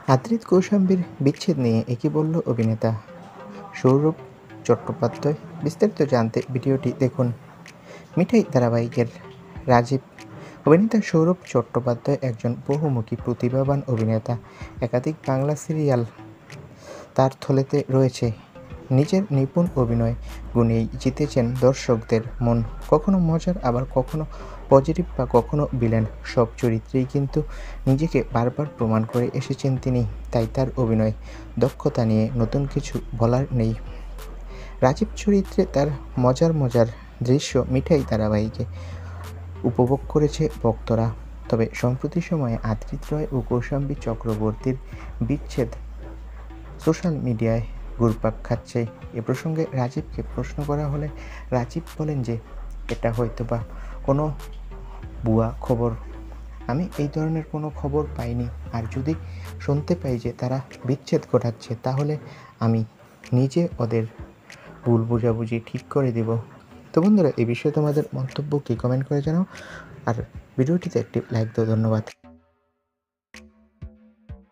আদ্রিত কৌশাম্বীর বিচ্ছেদ নিয়ে একই বলল অভিনেতা সৌরভ চট্টোপাধ্যায়। বিস্তারিত জানতে ভিডিওটি দেখুন। মিঠাই ধারাবাহিকের রাজীব। অভিনেতা সৌরভ চট্টোপাধ্যায় একজন বহুমুখী প্রতিভাবান অভিনেতা। একাধিক বাংলা সিরিয়াল তার থলেতে রয়েছে। নিজের নিপুণ অভিনয় গুণেই জিতেছেন দর্শকদের মন। কখনো মজার, আবার কখনো পজিটিভ বা কখনো ভিলেন, সব চরিত্রেই কিন্তু নিজেকে বারবার প্রমাণ করে এসেছেন তিনি। তাই তার অভিনয় দক্ষতা নিয়ে নতুন কিছু বলার নেই। রাজীব চরিত্রে তার মজার দৃশ্য মিঠাই ধারাবাহিকে উপভোগ করেছে ভক্তরা। তবে সম্প্রতি সময়ে আদ্রিত রয় ও কৌশাম্বী চক্রবর্তীর বিচ্ছেদ সোশ্যাল মিডিয়ায় ঘুরপাক খাচ্ছে। এ প্রসঙ্গে রাজীবকে প্রশ্ন করা হলে রাজীব বলেন যে, এটা হয়তোবা কোনো ভুয়া খবর। আমি এই ধরনের কোনো খবর পাইনি। আর যদি শুনতে পাই যে তারা বিচ্ছেদ ঘটাচ্ছে, তাহলে আমি নিজে ওদের ভুল বোঝাবুঝি ঠিক করে দেব। তো বন্ধুরা, এই বিষয়ে তোমাদের মন্তব্য কি কমেন্ট করে জানাও। আর ভিডিওটিতে একটি লাইক দাও। ধন্যবাদ।